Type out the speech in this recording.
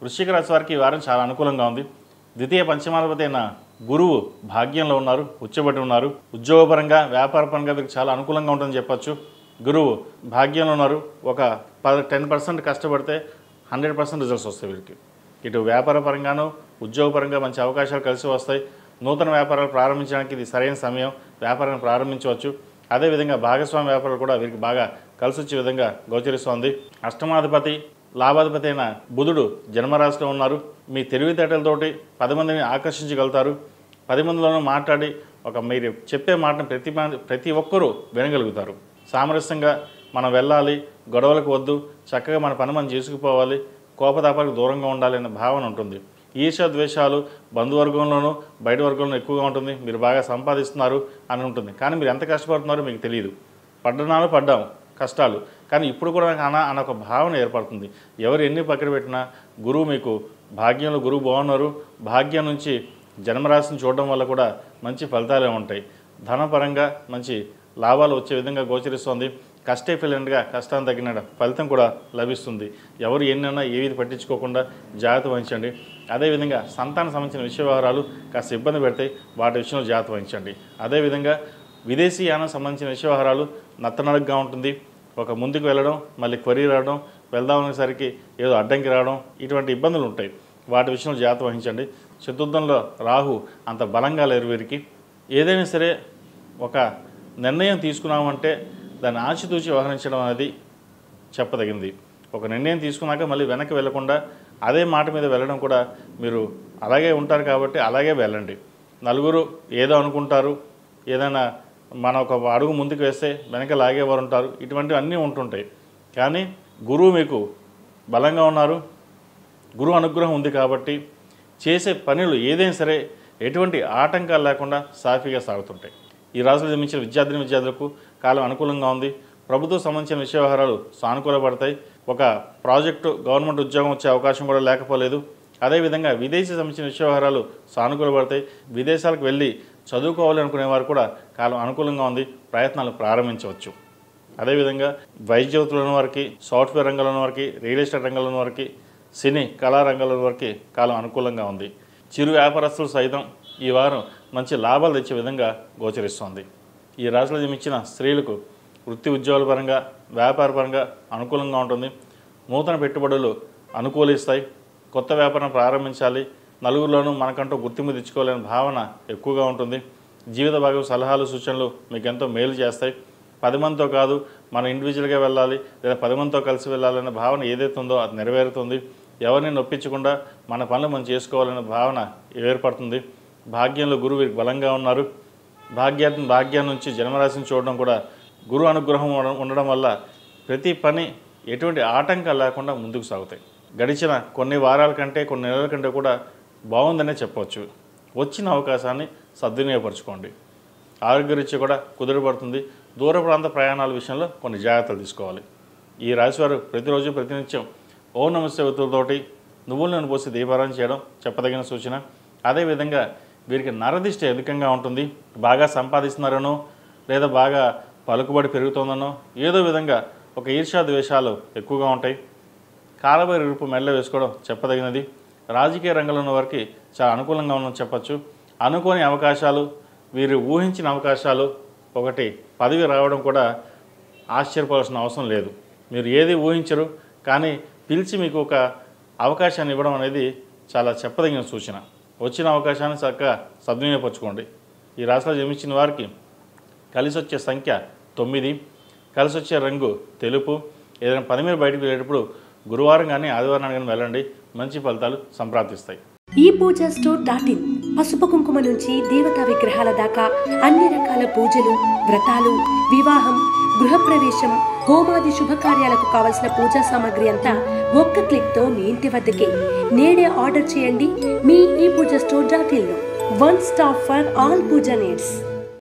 వృశ్చిక రాశి వారికి ఈ వారం చాలా అనుకూలంగా ఉంది. ద్వితీయ పంచమాధిపతి అయిన గురువు భాగ్యంలో ఉన్నారు, ఉచ్చబడి ఉన్నారు. ఉద్యోగపరంగా వ్యాపారపరంగా వీరికి చాలా అనుకూలంగా ఉంటుందని చెప్పచ్చు. గురువు భాగ్యంలో ఉన్నారు. ఒక 10% కష్టపడితే 100% రిజల్ట్స్ వస్తాయి వీరికి. ఇటు వ్యాపారపరంగాను ఉద్యోగపరంగా మంచి అవకాశాలు కలిసి వస్తాయి. నూతన వ్యాపారాలు ప్రారంభించడానికి ఇది సరైన సమయం. వ్యాపారాన్ని ప్రారంభించవచ్చు. అదేవిధంగా భాగస్వామి వ్యాపారాలు కూడా వీరికి బాగా కలిసి వచ్చే విధంగా గోచరిస్తోంది. అష్టమాధిపతి లాభాధిపతి అయిన బుధుడు జన్మరాశిలో ఉన్నారు. మీ తెలివితేటలతోటి 10 మందిని ఆకర్షించగలుగుతారు. 10 మందిలోనూ మాట్లాడి మీరు చెప్పే మాటను ప్రతి ఒక్కరూ వినగలుగుతారు. సామరస్యంగా మనం వెళ్ళాలి, గొడవలకు వద్దు, చక్కగా మన పని మనం చేసుకుపోవాలి, కోపతాపాలకు దూరంగా ఉండాలి అనే భావన ఉంటుంది. ఈర్ష్య ద్వేషాలు బంధువర్గంలోనూ బయట వర్గంలో ఎక్కువగా ఉంటుంది. మీరు బాగా సంపాదిస్తున్నారు అని ఉంటుంది. కానీ మీరు ఎంత కష్టపడుతున్నారో మీకు తెలియదు. పడ్డాం కష్టాలు, కానీ ఇప్పుడు కూడా నాకు అన్న ఒక భావన ఏర్పడుతుంది. ఎవరు ఎన్ని పక్కన పెట్టినా గురువు మీకు భాగ్యంలో గురువు బాగున్నారు. భాగ్యం నుంచి జన్మరాశిని చూడడం వల్ల కూడా మంచి ఫలితాలే ఉంటాయి. ధనపరంగా మంచి లాభాలు వచ్చే విధంగా గోచరిస్తుంది. కష్టే ఫెయిల్గా కష్టాన్ని తగిన ఫలితం కూడా లభిస్తుంది. ఎవరు ఎన్నైనా ఏవి పట్టించుకోకుండా జాగ్రత్త వహించండి. అదేవిధంగా సంతానం సంబంధించిన విషయ వ్యవహారాలు కాస్త ఇబ్బంది పెడతాయి, వాటి విషయంలో జాగ్రత్త వహించండి. అదేవిధంగా విదేశీ యానం సంబంధించిన విషయ వ్యవహారాలు నత్తనడగ్గా ఉంటుంది. ఒక ముందుకు వెళ్ళడం, మళ్ళీ క్వరీ రావడం, వెళ్దామనేసరికి ఏదో అడ్డంకి రావడం, ఇటువంటి ఇబ్బందులు ఉంటాయి. వాటి విషయంలో జాగ్రత్త వహించండి. చతుర్థంలో రాహు అంత బలంగా లేరు వీరికి. ఏదైనా సరే ఒక నిర్ణయం తీసుకున్నామంటే దాన్ని ఆచితూచి వ్యవహరించడం అనేది చెప్పదగింది. ఒక నిర్ణయం తీసుకున్నాక మళ్ళీ వెనక్కి వెళ్లకుండా అదే మాట మీద వెళ్ళడం కూడా మీరు అలాగే ఉంటారు కాబట్టి అలాగే వెళ్ళండి. నలుగురు ఏదో అనుకుంటారు, ఏదైనా మన ఒక అడుగు ముందుకు వేస్తే వెనక లాగేవారు ఉంటారు. ఇటువంటివి అన్నీ ఉంటుంటాయి. కానీ గురువు మీకు బలంగా ఉన్నారు. గురువు అనుగ్రహం ఉంది కాబట్టి చేసే పనులు ఏదైనా సరే ఎటువంటి ఆటంకాలు లేకుండా సాఫీగా సాగుతుంటాయి. ఈ రాశిలో జన్మించిన విద్యార్థులకు కాలం అనుకూలంగా ఉంది. ప్రభుత్వం సంబంధించిన విషయ వ్యవహారాలు సానుకూలపడతాయి. ఒక ప్రాజెక్టు గవర్నమెంట్ ఉద్యోగం వచ్చే అవకాశం కూడా లేకపోలేదు. అదేవిధంగా విదేశీ సంబంధించిన విషయ వ్యవహారాలు సానుకూలపడతాయి. విదేశాలకు వెళ్ళి చదువుకోవాలి అనుకునే వారు కూడా కాలం అనుకూలంగా ఉంది. ప్రయత్నాలు ప్రారంభించవచ్చు. అదేవిధంగా వైద్యుల వారికి, సాఫ్ట్వేర్ రంగంలో వారికి, రియల్ ఎస్టేట్ రంగంలో వారికి, సినీ కళా రంగంలో వారికి కాలం అనుకూలంగా ఉంది. చిరు వ్యాపారస్తులు సైతం ఈ వారం మంచి లాభాలు తెచ్చే విధంగా గోచరిస్తోంది. ఈ రాశిలో జన్మించిన స్త్రీలకు వృత్తి ఉద్యోగాల పరంగా, వ్యాపార పరంగా అనుకూలంగా ఉంటుంది. నూతన పెట్టుబడులు అనుకూలిస్తాయి. కొత్త వ్యాపారం ప్రారంభించాలి, నలుగురిలోనూ మనకంటూ గుర్తింపు తెచ్చుకోవాలనే భావన ఎక్కువగా ఉంటుంది. జీవిత భాగం సలహాలు సూచనలు మీకు ఎంతో మేలు చేస్తాయి. 10 మందితో కాదు, మనం ఇండివిజువల్గా వెళ్ళాలి లేదా 10 మందితో కలిసి వెళ్ళాలనే భావన ఏదైతే ఉందో అది నెరవేరుతుంది. ఎవరిని నొప్పించకుండా మన పనులు మనం చేసుకోవాలనే భావన ఏర్పడుతుంది. భాగ్యంలో గురువు వీరికి బలంగా ఉన్నారు. భాగ్యం నుంచి జన్మరాశిని చూడడం కూడా గురు అనుగ్రహం ఉండడం వల్ల ప్రతి పని ఎటువంటి ఆటంకాలు లేకుండా ముందుకు సాగుతాయి. గడిచిన కొన్ని వారాల కంటే కొన్ని నెలల కంటే కూడా బాగుందనే చెప్పవచ్చు. వచ్చిన అవకాశాన్ని సద్వినియోగపరచుకోండి. ఆరోగ్యరీత్యా కూడా కుదురుపడుతుంది. దూర ప్రాంత ప్రయాణాల విషయంలో కొన్ని జాగ్రత్తలు తీసుకోవాలి. ఈ రాశివారు ప్రతిరోజు ప్రతినిత్యం ఓం నమస్తే ఒత్తులతోటి నువ్వుల నూనె పోసి దీపారాధన చేయడం చెప్పదగిన సూచన. అదేవిధంగా వీరికి నరదిష్టి అధికంగా ఉంటుంది. బాగా సంపాదిస్తున్నారనో లేదా బాగా పలుకుబడి పెరుగుతుందనో ఏదో విధంగా ఒక ఈర్ష్యా ద్వేషాలు ఎక్కువగా ఉంటాయి. కాలభైరవ రూపు మెల్ల వేసుకోవడం చెప్పదగినది. రాజకీయ రంగంలో ఉన్న వారికి చాలా అనుకూలంగా ఉందని చెప్పచ్చు. అనుకోని అవకాశాలు, వీరు ఊహించిన అవకాశాలు, ఒకటి పదవి రావడం కూడా ఆశ్చర్యపోవాల్సిన అవసరం లేదు. మీరు ఏది ఊహించరు, కానీ పిలిచి మీకు ఒక అవకాశాన్ని ఇవ్వడం అనేది చాలా చెప్పదగిన సూచన. వచ్చిన అవకాశాన్ని చక్కగా సద్వినియోగపరచుకోండి. ఈ రాశిలో జన్మించిన వారికి కలిసి వచ్చే సంఖ్య 9, కలిసి వచ్చే రంగు తెలుపు. ఏదైనా పని మీద బయటకు వెళ్ళేటప్పుడు గురువారం కానీ ఆదివారం కానీ వెళ్ళండి, మంచి ఫలితాలు సంప్రాప్తిస్తాయి. ఈ పూజా స్టోర్.in పసుపు కుంకుమ నుంచి దేవతా విగ్రహాల దాకా అన్ని రకాల పూజలు, వ్రతాలు, వివాహం, గృహప్రవేశం, హోమాది శుభకార్యాలకు కావలసిన పూజా సామాగ్రి అంతా ఒక్క క్లిక్తో మీ ఇంటి వద్దకే. నేడే ఆర్డర్ చేయండి మీ ఈ పూజా స్టోర్.in లో. One stop for all Pooja needs.